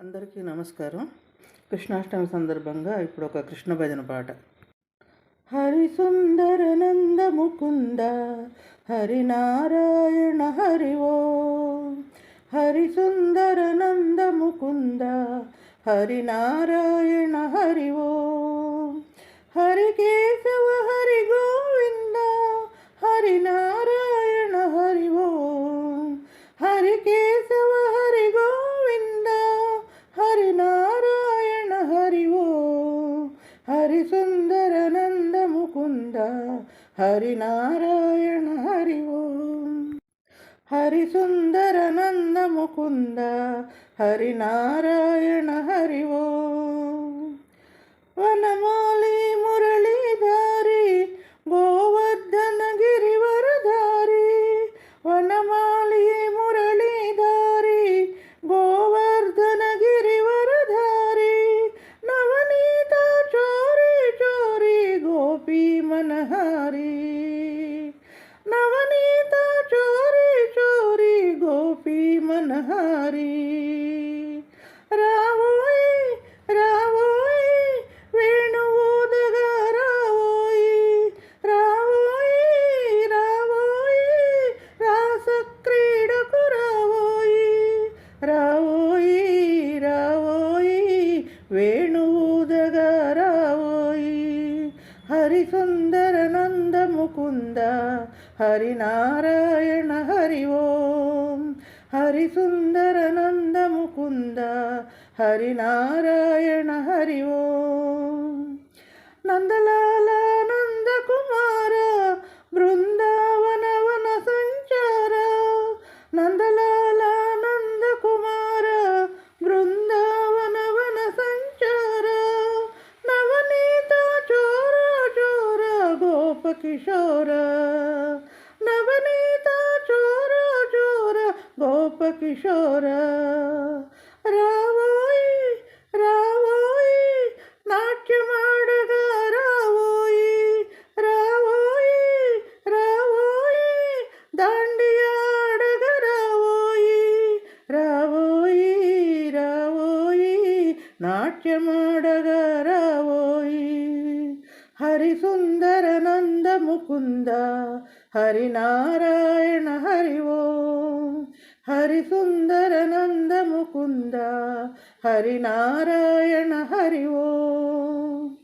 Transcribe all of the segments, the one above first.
అందరికీ నమస్కారం. కృష్ణాష్టమి సందర్భంగా ఇప్పుడు ఒక కృష్ణ భజన పాట. హరి సుందర నంద ముకుంద హరి నారాయణ హరి ఓం. హరి సుందర నంద ముకుంద హరి నారాయణ హరి ఓం. హరి కేశవ హరి గోవింద హరి నారాయణ హరి ఓం. హరి కేశవ హరి గోవింద హరి నారాయణ హరి ఓం. హరి సుందర నంద ముకుంద హరి నారాయణ హరి ఓం. హరి సుందర నంద ముకుంద హరి నారాయణ హరి ఓం. వనమాలి మురళీధారి గోవర్ధన గిరివరధారి. వనమాలి మురళీధారి గోవర్ధన గిరివరధారి. నవనీత చోరి చోరి గోపీ మనహారి. నవనీత చోరి చోరి గోపీ మనహారి. రావోయి రావోయి వేణువుదగా రావోయి. రావోయి రావోయి రాస క్రీడకు రావోయి. రావోయి రావోయి వేణువుదగా రావోయి. హరి సుందర నంద ముకుంద హరి నారాయణ హరి ఓం. హరి సుందర నంద ముకుంద హరి నారాయణ హరి ఓం. నందలాల నందకుమార బృందావన వన సంచార. నందలాల నందకుమార బృందావన వన సంచార. నవనీత చోర చోర గోప కిశోర. నవనీత చోర చోర గోప కిశోర. రావోయి రావోయి నాట్యమాడగా రావోయి. రావోయి రావోయి దాండియాడగా రావోయి. రావోయి రావోయి నాట్యమాడగా రావోయి. హరి సుందర నంద ముకుంద హరి నారాయణ హరి ఓం. హరి సుందర నంద ముకుంద హరి నారాయణ హరి ఓం.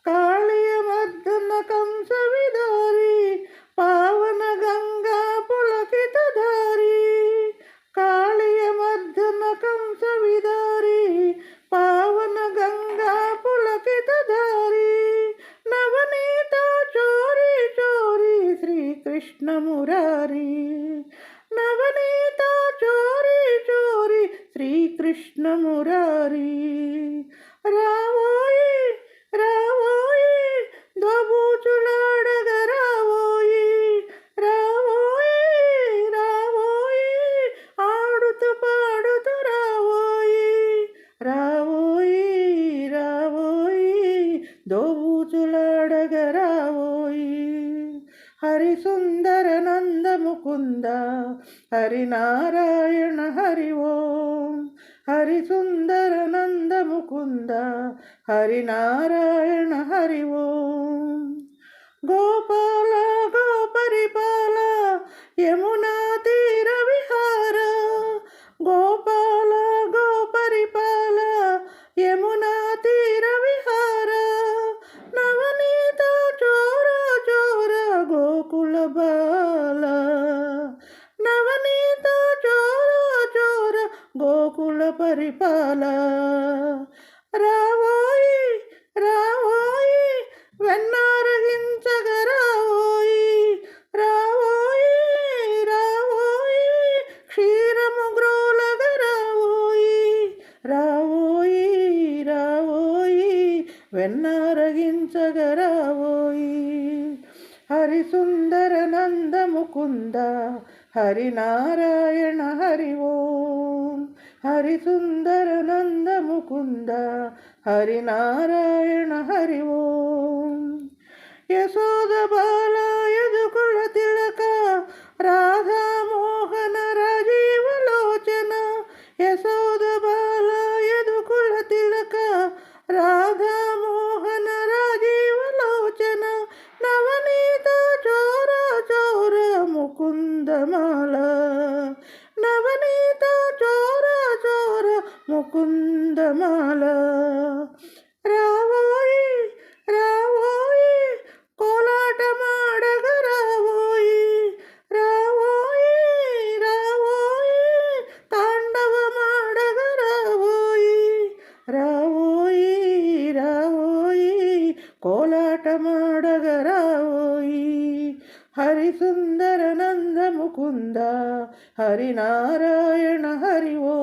కాళియ మర్దన కంస విదారి పావన గంగా పులకిత ధారి. కాళియ మర్దన కంస విదారి పావన గంగా పులకిత ధారి. నవనీత చోరి చోరి శ్రీకృష్ణ మురారి. నవనీత చోరి చోరి శ్రీకృష్ణ మురారి. రావోయి రావోయి దోబూచులాడగ రావోయి. రావోయి రావోయి ఆడుతూ పాడుతూ రావోయి. రావోయి రావోయి దోబూచులాడగ రావోయి. హరి సుందర నంద ముకుంద హరి నారాయణ హరి ఓం. హరి సుందర నంద ముకుంద హరి నారాయణ హరి ఓం. గోపాల గోపరిపాల యమునా తీర విహార. గోపాల గోపరిపాల యమునా తీర విహార. నవనీత చోర చోర గోకుల బాల. నవనీత చోర చోర గోకుల పరిపాల. రావోయి రావోయి వెన్నారగించగ రావోయి. రావోయి రావోయి క్షీరము గ్రోలగ రావోయి. రావోయి రావోయి వెన్నారగించగ రావోయి. హరి సుందర నంద ముకుంద హరి నారాయణ హరి ఓం. హరి సుందర నంద ముకుంద హరి నారాయణ హరి ఓం. యశోద బాల యదుకుల తిలక రాధా మోహన రాజీవ లోచన. యశోద బాల ముకుందమాల. రావోయి రావోయి కోలాటమాడగ రావోయి, రావోయి రావోయి తాండవమాడగ రావోయి, రావోయి రావోయి కోలాటమాడగ రావోయి. హరిసుందర నంద ముకుంద హరినారాయణ హరి ఓ,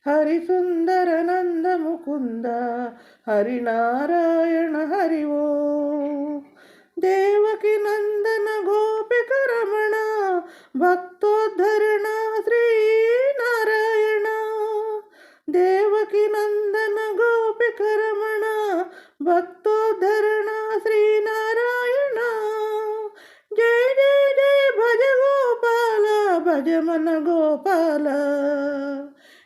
హరిసుందర నంద ముకుంద హరినారాయణ హరి ఓ. దేవకి నందన గోపిక రమణ భక్తోద్ధరణ శ్రీనారాయణ, దేవకి నందన గోపిక రమణ భక్తోద్ధరణ శ్రీనారాయణ. జయ జయ జయ భజ గోపాల భజ మన గోపాల,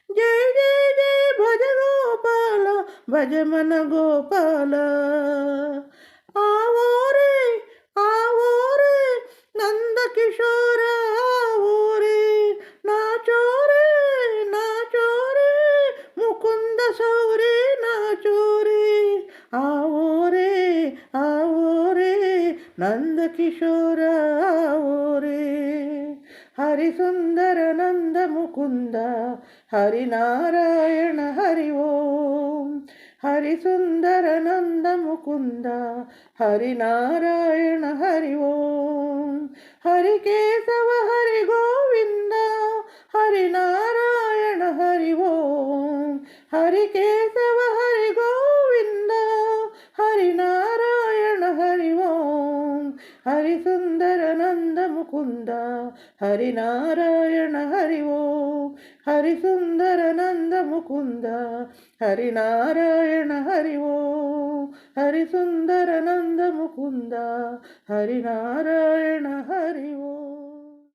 జయ జయ జయ భజ గోపాల భజ మన గోపాల. ఆవోరే ఆవోరే నందకిశోర ఆవోరే, నా చోరే ముకుంద సౌరే నా చోరే. ఆవోరే ఆవోరే నందకిశోర ఆవోరే. హరిసుందర నంద ముకుంద హరినారాయణ హరి ఓం, హరిసుందర నంద ముకుంద హరినారాయణ హరి ఓం. హరి కేశవ హరి గోవింద హరినారాయణ హరి ఓం, హరి కేశవ హరి గోవింద హరినారాయణ హరి ఓం. హరిసుందర నంద ముకుంద హరినారాయణ హరి ఓం, హరిసుందర నంద ముకుంద హరినారాయణ హరి ఓం, హరిసుందర నంద ముకుంద హరినారాయణ హరి ఓం.